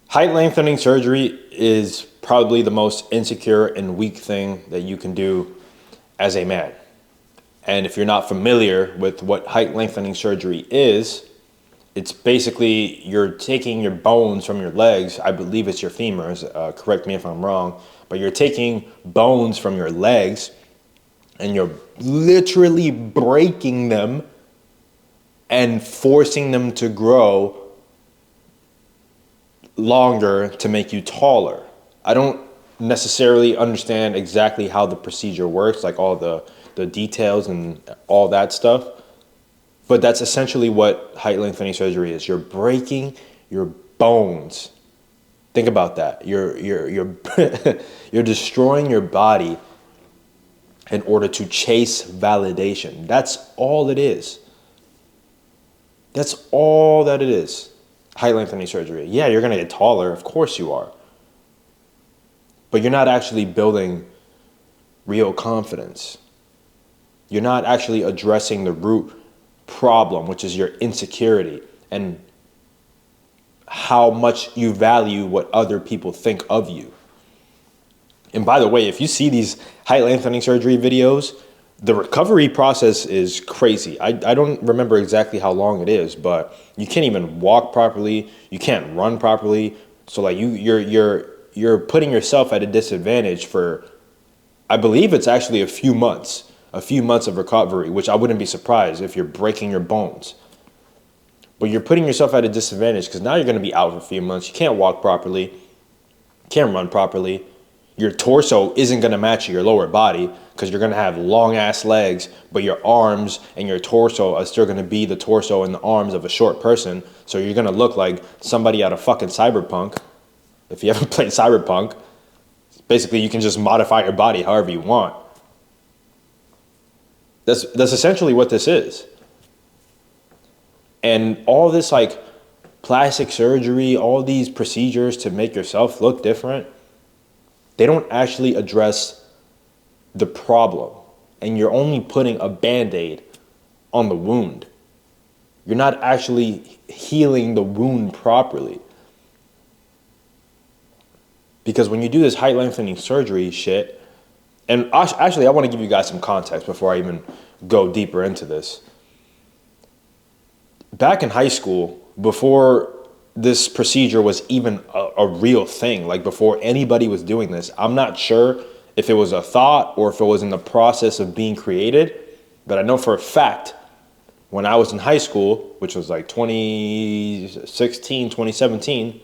Height lengthening surgery is probably the most insecure and weak thing that you can do as a man. And if you're not familiar with what height lengthening surgery is, it's basically you're taking your bones from your legs. I believe it's your femurs. Correct me if I'm wrong. But you're taking bones from your legs and you're literally breaking them and forcing them to grow longer to make you taller. I don't necessarily understand exactly how the procedure works, like all the details and all that stuff. But that's essentially what height lengthening surgery is. You're breaking your bones. Think about that. You're you're destroying your body in order to chase validation. That's all it is. That's all that it is. Height lengthening surgery. Yeah, you're gonna get taller, of course you are. But you're not actually building real confidence. You're not actually addressing the root problem, which is your insecurity and how much you value what other people think of you. And by the way, if you see these height lengthening surgery videos, the recovery process is crazy. I don't remember exactly how long it is, but you can't even walk properly. You can't run properly. So like you're putting yourself at a disadvantage for, I believe it's actually a few months of recovery, which I wouldn't be surprised if you're breaking your bones. But you're putting yourself at a disadvantage because now you're going to be out for a few months. You can't walk properly, can't run properly. Your torso isn't going to match your lower body because you're going to have long ass legs, but your arms and your torso are still going to be the torso and the arms of a short person. So you're going to look like somebody out of fucking Cyberpunk. If you ever played Cyberpunk, basically you can just modify your body however you want. That's essentially what this is. And all this like plastic surgery, all these procedures to make yourself look different, they don't actually address the problem. And you're only putting a Band-Aid on the wound. You're not actually healing the wound properly. Because when you do this height lengthening surgery shit, and actually I want to give you guys some context before I even go deeper into this. Back in high school, before this procedure was even a real thing, like before anybody was doing this, I'm not sure if it was a thought or if it was in the process of being created, but I know for a fact when I was in high school, which was like 2016, 2017,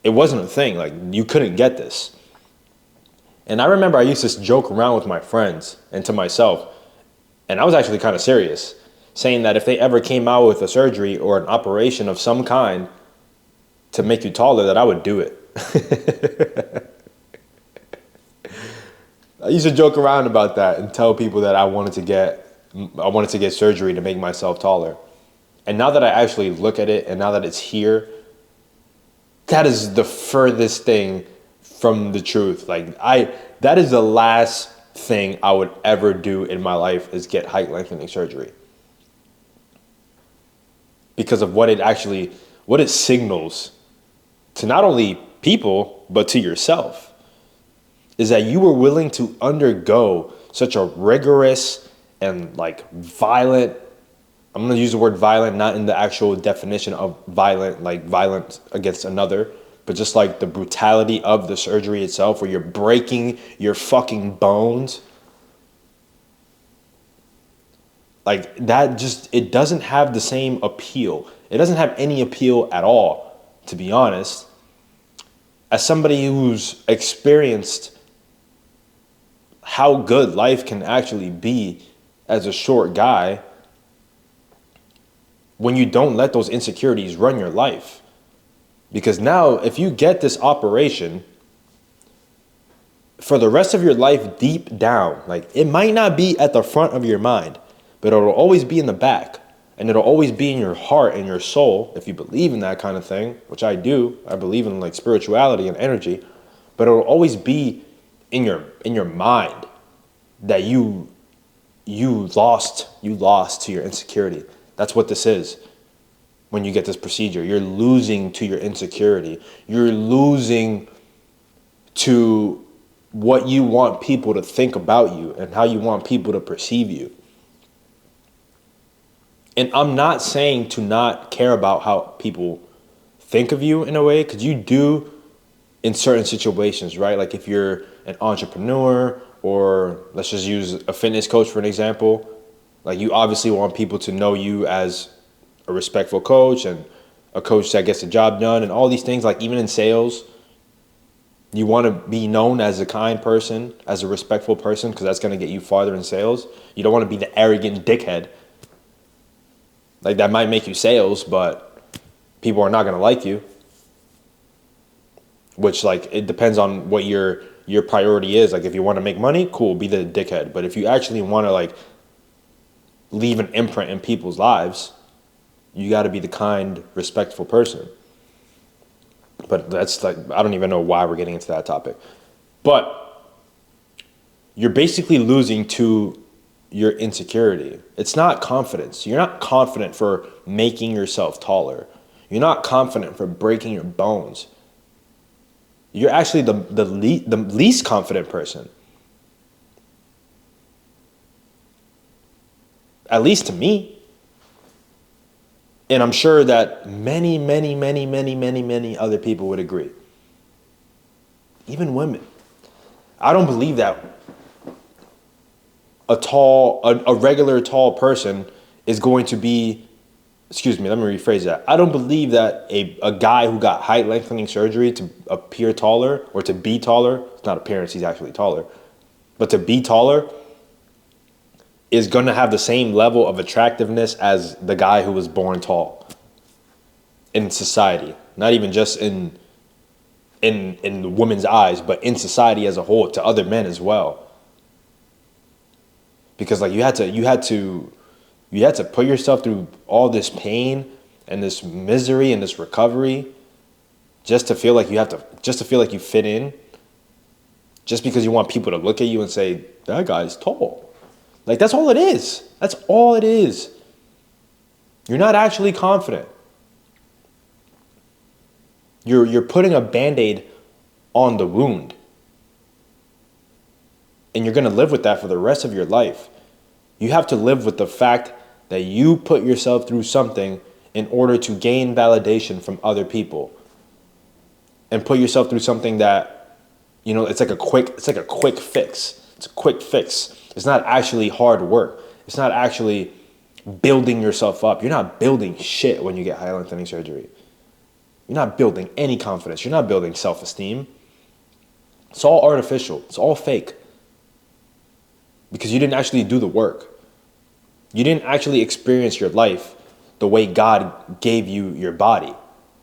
it wasn't a thing. Like you couldn't get this. And I remember I used to joke around with my friends and to myself, and I was actually kind of serious, saying that if they ever came out with a surgery or an operation of some kind to make you taller, that I would do it. I used to joke around about that and tell people that I wanted to get surgery to make myself taller. And now that I actually look at it and now that it's here, that is the furthest thing from the truth. That is the last thing I would ever do in my life is get height lengthening surgery. Because of what it signals to not only people, but to yourself, is that you were willing to undergo such a rigorous and like violent, I'm going to use the word violent, not in the actual definition of violent, like violent against another, but just like the brutality of the surgery itself, where you're breaking your fucking bones. Like that it doesn't have the same appeal. It doesn't have any appeal at all, to be honest. As somebody who's experienced how good life can actually be as a short guy, when you don't let those insecurities run your life. Because now, if you get this operation, for the rest of your life, deep down, like it might not be at the front of your mind, but it'll always be in the back. And it'll always be in your heart and your soul, if you believe in that kind of thing, which I do. I believe in like spirituality and energy, but it'll always be in your mind that you lost to your insecurity. That's what this is. when you get this procedure. You're losing to your insecurity. You're losing to what you want people to think about you and how you want people to perceive you. And I'm not saying to not care about how people think of you in a way, because you do in certain situations, right? Like if you're an entrepreneur, or let's just use a fitness coach for an example, like you obviously want people to know you as a respectful coach and a coach that gets the job done and all these things. Like even in sales, you want to be known as a kind person, as a respectful person, because that's going to get you farther in sales. You don't want to be the arrogant dickhead. Like that might make you sales, but people are not going to like you. Which, like, it depends on what your priority is. Like if you want to make money, cool, be the dickhead. But if you actually want to like leave an imprint in people's lives, you got to be the kind, respectful person. But that's like, I don't even know why we're getting into that topic. But you're basically losing to your insecurity. It's not confidence. You're not confident for making yourself taller. You're not confident for breaking your bones. You're actually the least confident person. At least to me. And I'm sure that many, many, many, many, many, many other people would agree. Even women. I don't believe that a regular tall person is going to be, excuse me, let me rephrase that. I don't believe that a guy who got height lengthening surgery to appear taller or to be taller, it's not appearance, he's actually taller, but to be taller is going to have the same level of attractiveness as the guy who was born tall in society. Not even just in the women's eyes, but in society as a whole, to other men as well. Because like you had to put yourself through all this pain and this misery and this recovery just to feel like you fit in, just because you want people to look at you and say, that guy's tall. Like that's all it is. That's all it is. You're not actually confident. You're putting a Band-Aid on the wound. And you're going to live with that for the rest of your life. You have to live with the fact that you put yourself through something in order to gain validation from other people. And put yourself through something that, you know, it's like a quick fix. It's a quick fix. It's not actually hard work. It's not actually building yourself up. You're not building shit when you get height lengthening surgery. You're not building any confidence. You're not building self-esteem. It's all artificial. It's all fake. Because you didn't actually do the work. You didn't actually experience your life the way God gave you your body,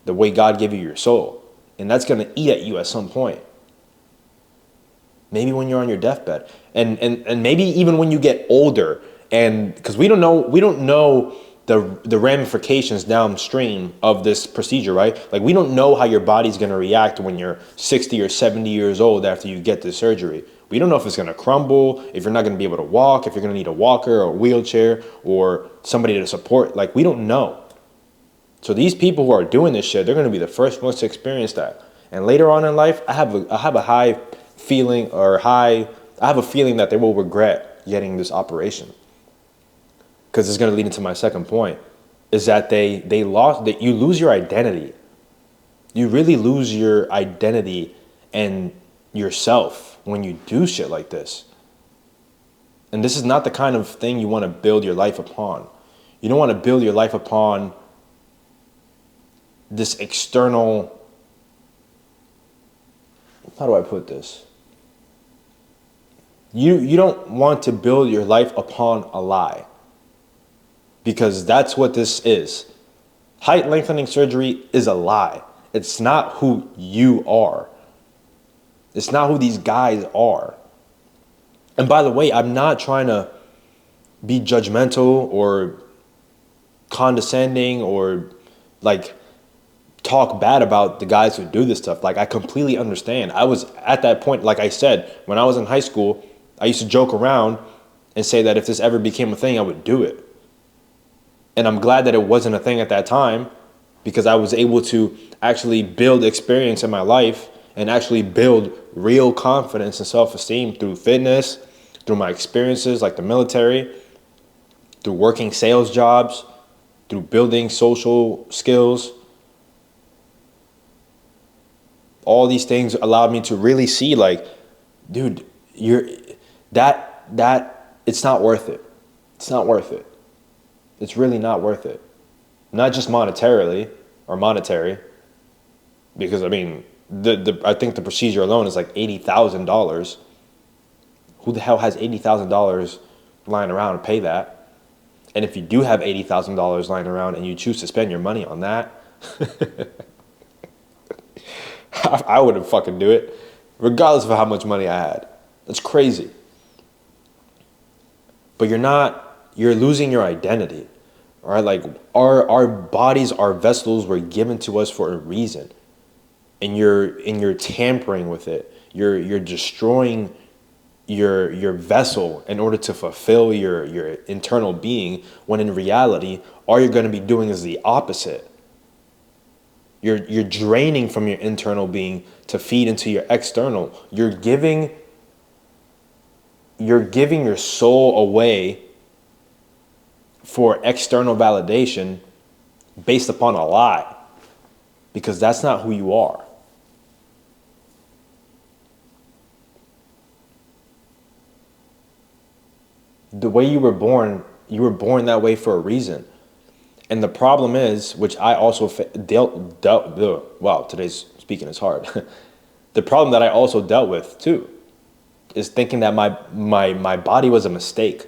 the way God gave you your soul. And that's going to eat at you at some point. Maybe when you're on your deathbed. And maybe even when you get older. And because we don't know the ramifications downstream of this procedure, right? Like we don't know how your body's going to react when you're 60 or 70 years old after you get the surgery. We don't know if it's going to crumble, if you're not going to be able to walk, if you're going to need a walker or a wheelchair or somebody to support. Like we don't know. So these people who are doing this shit, they're going to be the first ones to experience that. And later on in life, I have a feeling that they will regret getting this operation. Because it's going to lead into my second point, is that you lose your identity. You really lose your identity and yourself when you do shit like this. And this is not the kind of thing you want to build your life upon. You don't want to build your life upon this external, how do I put this? You don't want to build your life upon a lie. Because that's what this is. Height lengthening surgery is a lie. It's not who you are. It's not who these guys are. And by the way, I'm not trying to be judgmental or condescending or like talk bad about the guys who do this stuff. Like I completely understand. I was at that point, like I said, when I was in high school, I used to joke around and say that if this ever became a thing, I would do it. And I'm glad that it wasn't a thing at that time, because I was able to actually build experience in my life and actually build real confidence and self-esteem through fitness, through my experiences like the military, through working sales jobs, through building social skills. All these things allowed me to really see, like, dude, it's not worth it. It's not worth it. It's really not worth it. Not just monetarily or monetary, because I mean, I think the procedure alone is like $80,000. Who the hell has $80,000 lying around to pay that? And if you do have $80,000 lying around and you choose to spend your money on that, I wouldn't fucking do it, regardless of how much money I had. That's crazy. But you're losing your identity. All right, like our bodies, our vessels were given to us for a reason. And you're tampering with it. You're destroying your vessel in order to fulfill your internal being, when in reality all you're going to be doing is the opposite. You're draining from your internal being to feed into your external. You're giving your soul away for external validation based upon a lie, because that's not who you are. The way you were born that way for a reason. And the problem is, which I also wow, today's speaking is hard. The problem that I also dealt with too is thinking that my body was a mistake.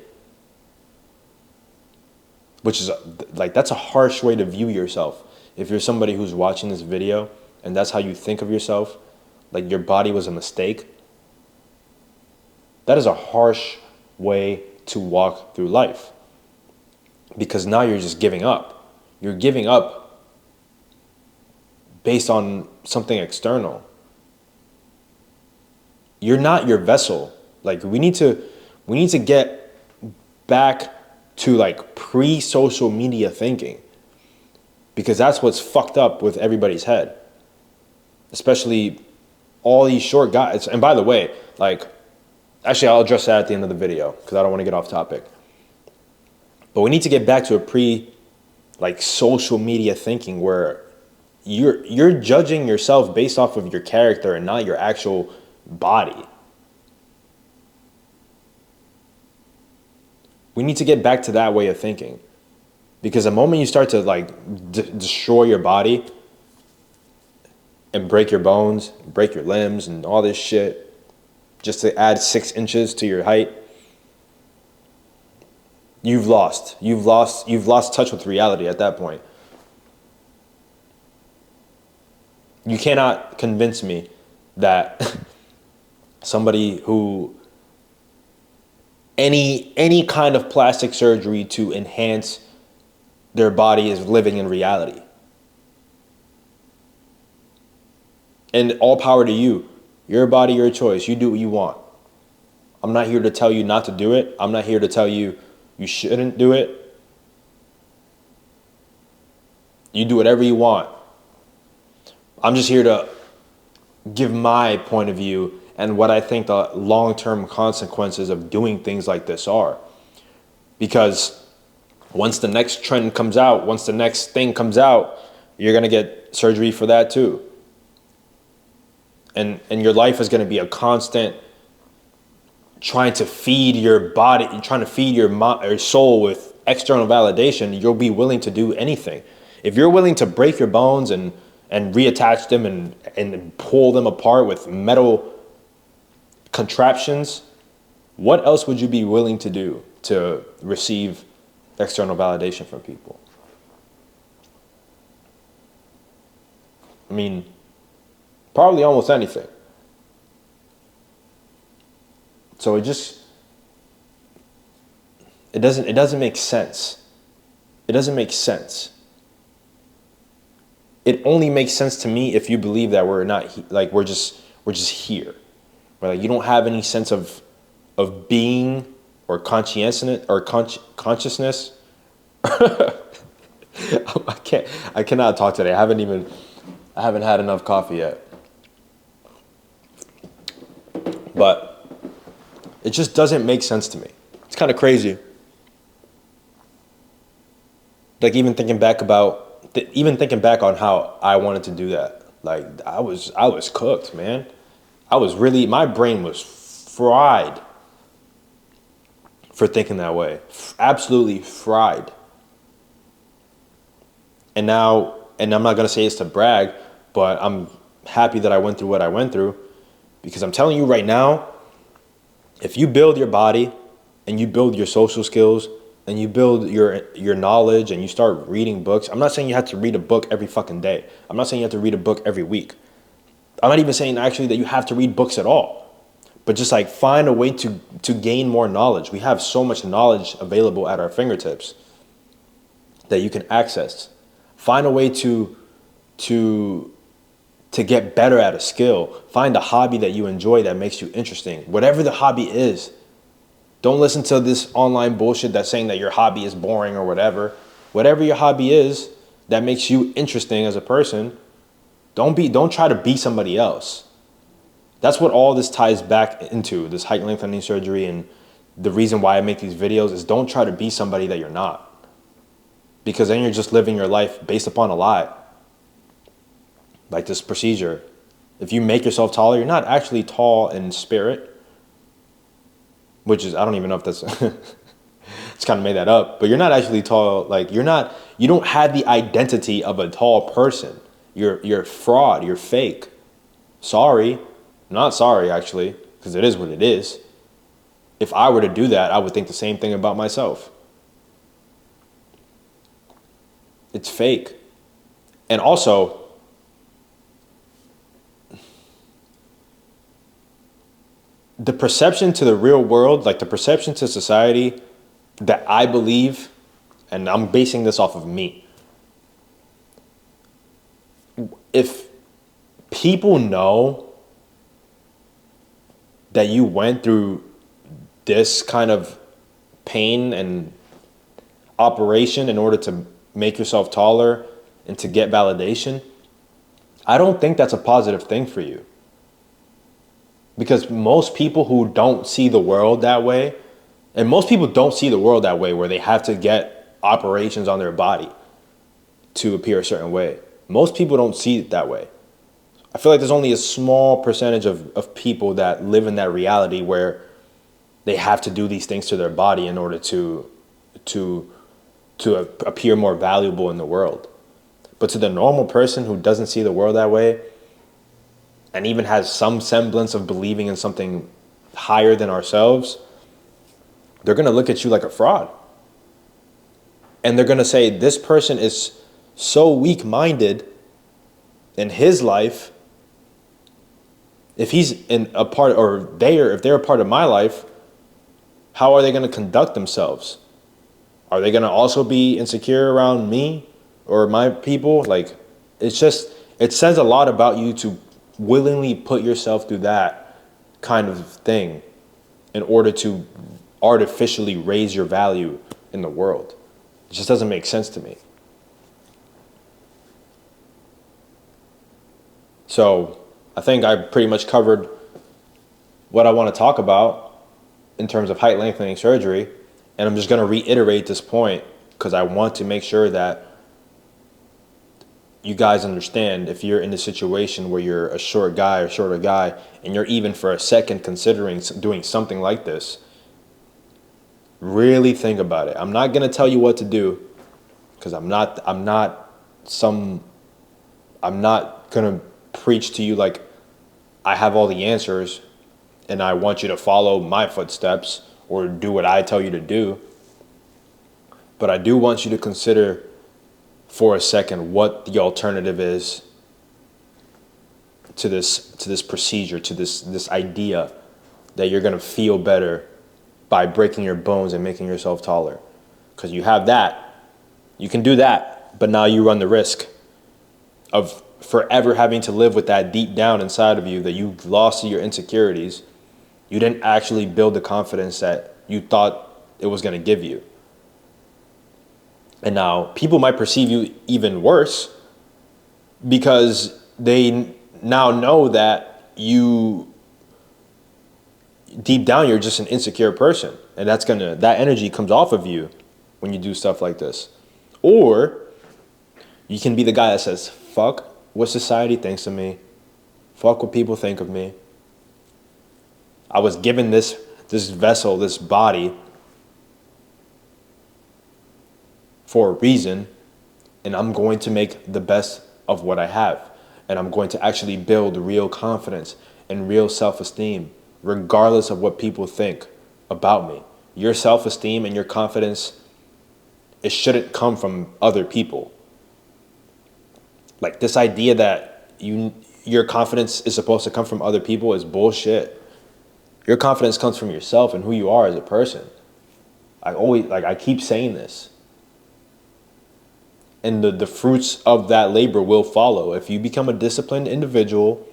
Which is like, that's a harsh way to view yourself. If you're somebody who's watching this video and that's how you think of yourself, like your body was a mistake, that is a harsh way to walk through life. Because now you're just giving up. You're giving up based on something external. You're not your vessel. Like we need to get back to like pre-social media thinking, because that's what's fucked up with everybody's head, especially all these short guys. And by the way, like, actually I'll address that at the end of the video because I don't want to get off topic. But we need to get back to a social media thinking where you're judging yourself based off of your character and not your actual body. We need to get back to that way of thinking, because the moment you start to destroy your body and break your bones, break your limbs and all this shit just to add 6 inches to your height, you've lost touch with reality at that point. You cannot convince me that somebody who any kind of plastic surgery to enhance their body is living in reality. And all power to you. Your body, your choice. You do what you want. I'm not here to tell you not to do it. I'm not here to tell you you shouldn't do it. You do whatever you want. I'm just here to give my point of view and what I think the long-term consequences of doing things like this are. Because once the next trend comes out, once the next thing comes out, you're going to get surgery for that too. And your life is going to be a constant trying to feed your body, trying to feed your soul with external validation. You'll be willing to do anything. If you're willing to break your bones and reattach them and pull them apart with metal contraptions, what else would you be willing to do to receive external validation from people? I mean, probably almost anything. So it doesn't make sense. It doesn't make sense. It only makes sense to me if you believe that we're not we're just here. Right? Like you don't have any sense of being or consciousness I cannot talk today. I haven't had enough coffee yet. But it just doesn't make sense to me. It's kind of crazy. Like even thinking back on how I wanted to do that. Like I was cooked, man. My brain was fried for thinking that way. Absolutely fried. And I'm not going to say it's to brag, but I'm happy that I went through what I went through, because I'm telling you right now, if you build your body and you build your social skills and you build your knowledge and you start reading books, I'm not saying you have to read a book every fucking day. I'm not saying you have to read a book every week. I'm not even saying actually that you have to read books at all. But just like find a way to gain more knowledge. We have so much knowledge available at our fingertips that you can access. Find a way to get better at a skill. Find a hobby that you enjoy that makes you interesting. Whatever the hobby is. Don't listen to this online bullshit that's saying that your hobby is boring or whatever. Whatever your hobby is that makes you interesting as a person, don't try to be somebody else. That's what all this ties back into, this height lengthening surgery, and the reason why I make these videos is don't try to be somebody that you're not. Because then you're just living your life based upon a lie. Like this procedure. If you make yourself taller, you're not actually tall in spirit. Which is, I don't even know if that's, it's kind of made that up. But you're not actually tall, like you don't have the identity of a tall person. You're fraud, you're fake. Sorry. Not sorry, actually, because it is what it is. If I were to do that, I would think the same thing about myself. It's fake. And also, the perception to the real world, like the perception to society that I believe, and I'm basing this off of me. If people know that you went through this kind of pain and operation in order to make yourself taller and to get validation, I don't think that's a positive thing for you. Because most people who don't see the world that way, and most people don't see the world that way where they have to get operations on their body to appear a certain way. Most people don't see it that way. I feel like there's only a small percentage of people that live in that reality where they have to do these things to their body in order to appear more valuable in the world. But to the normal person who doesn't see the world that way and even has some semblance of believing in something higher than ourselves, they're going to look at you like a fraud. And they're going to say, this person is so weak-minded in his life. If he's in a part, or if they're a part of my life, how are they going to conduct themselves? Are they going to also be insecure around me or my people? Like, it says a lot about you to willingly put yourself through that kind of thing in order to artificially raise your value in the world. It just doesn't make sense to me. So I think I pretty much covered what I want to talk about in terms of height lengthening surgery. And I'm just going to reiterate this point because I want to make sure that you guys understand, if you're in a situation where you're a short guy or shorter guy and you're even for a second considering doing something like this, really think about it. I'm not going to tell you what to do because I'm not going to preach to you like I have all the answers and I want you to follow my footsteps or do what I tell you to do. But I do want you to consider for a second what the alternative is to this procedure, to this idea that you're going to feel better by breaking your bones and making yourself taller. Because you have that. You can do that, but now you run the risk of forever having to live with that deep down inside of you that you lost to your insecurities. You didn't actually build the confidence that you thought it was going to give you. And now people might perceive you even worse because they now know that you, deep down, you're just an insecure person. And that energy comes off of you when you do stuff like this. Or you can be the guy that says, fuck what society thinks of me. Fuck what people think of me. I was given this vessel, this body, for a reason, and I'm going to make the best of what I have. And I'm going to actually build real confidence and real self-esteem, regardless of what people think about me. Your self-esteem and your confidence, it shouldn't come from other people. Like, this idea that your confidence is supposed to come from other people is bullshit. Your confidence comes from yourself and who you are as a person. I keep saying this. And the fruits of that labor will follow. If you become a disciplined individual,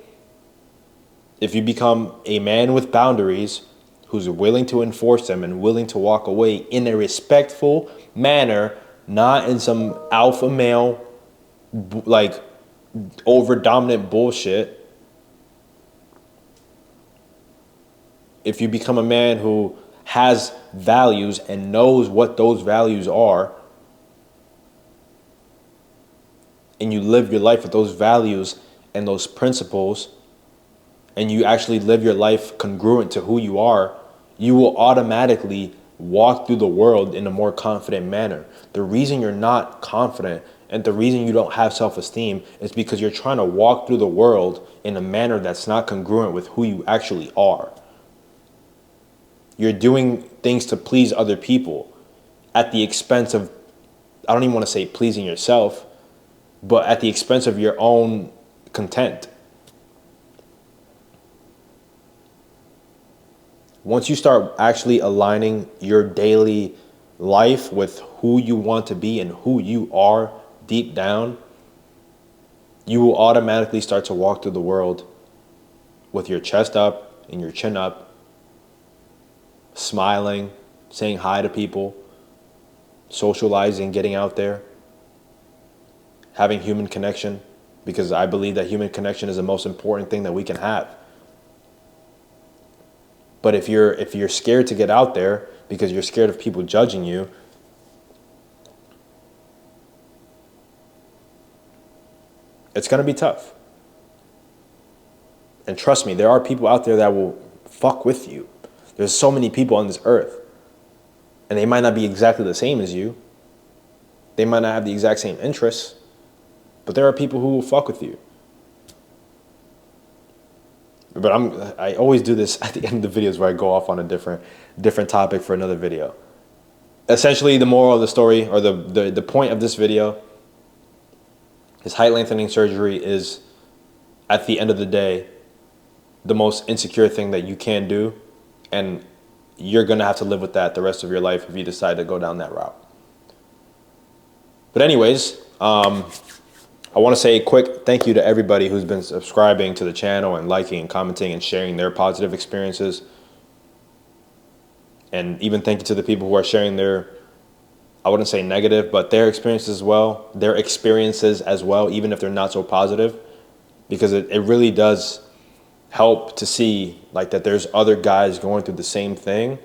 if you become a man with boundaries who's willing to enforce them and willing to walk away in a respectful manner, not in some alpha male, like, over dominant bullshit. If you become a man who has values and knows what those values are, and you live your life with those values and those principles, and you actually live your life congruent to who you are, you will automatically walk through the world in a more confident manner. The reason you're not confident and the reason you don't have self-esteem is because you're trying to walk through the world in a manner that's not congruent with who you actually are. You're doing things to please other people at the expense of, I don't even want to say pleasing yourself, but at the expense of your own content. Once you start actually aligning your daily life with who you want to be and who you are deep down, you will automatically start to walk through the world with your chest up and your chin up, smiling, saying hi to people, socializing, getting out there, having human connection, because I believe that human connection is the most important thing that we can have. But if you're scared to get out there because you're scared of people judging you, it's going to be tough. And trust me, there are people out there that will fuck with you. There's so many people on this earth, and they might not be exactly the same as you. They might not have the exact same interests, but there are people who will fuck with you. But I always do this at the end of the videos where I go off on a different topic for another video. Essentially, the moral of the story, or the point of this video, is height lengthening surgery is, at the end of the day, the most insecure thing that you can do, and you're gonna have to live with that the rest of your life if you decide to go down that route. But anyways, I want to say a quick thank you to everybody who's been subscribing to the channel and liking and commenting and sharing their positive experiences. And even thank you to the people who are sharing their, I wouldn't say negative, but their experiences as well, even if they're not so positive, because it really does help to see like that there's other guys going through the same thing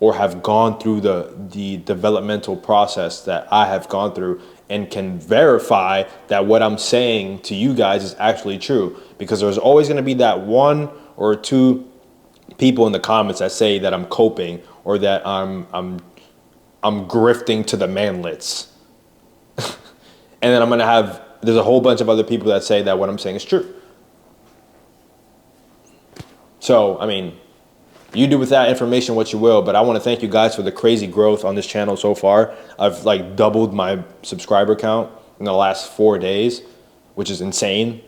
or have gone through the developmental process that I have gone through, and can verify that what I'm saying to you guys is actually true. Because there's always going to be that one or two people in the comments that say that I'm coping or that I'm grifting to the manlets. And then there's a whole bunch of other people that say that what I'm saying is true. So, I mean, you do with that information what you will, but I want to thank you guys for the crazy growth on this channel so far. I've like doubled my subscriber count in the last 4 days, which is insane.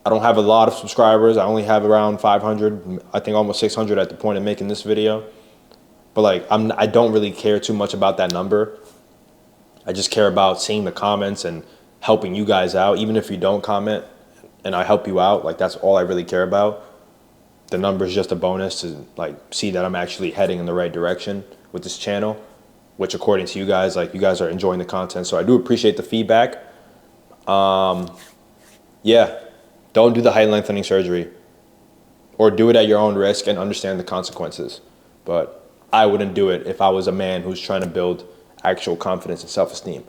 I don't have a lot of subscribers. I only have around 500, I think almost 600 at the point of making this video. But like, I don't really care too much about that number. I just care about seeing the comments and helping you guys out. Even if you don't comment and I help you out, like that's all I really care about. The number is just a bonus to like see that I'm actually heading in the right direction with this channel. which according to you guys, like you guys are enjoying the content. So I do appreciate the feedback. Yeah, don't do the height lengthening surgery, or do it at your own risk and understand the consequences. But I wouldn't do it if I was a man who's trying to build actual confidence and self-esteem.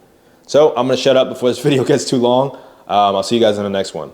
So I'm going to shut up before this video gets too long. I'll see you guys in the next one.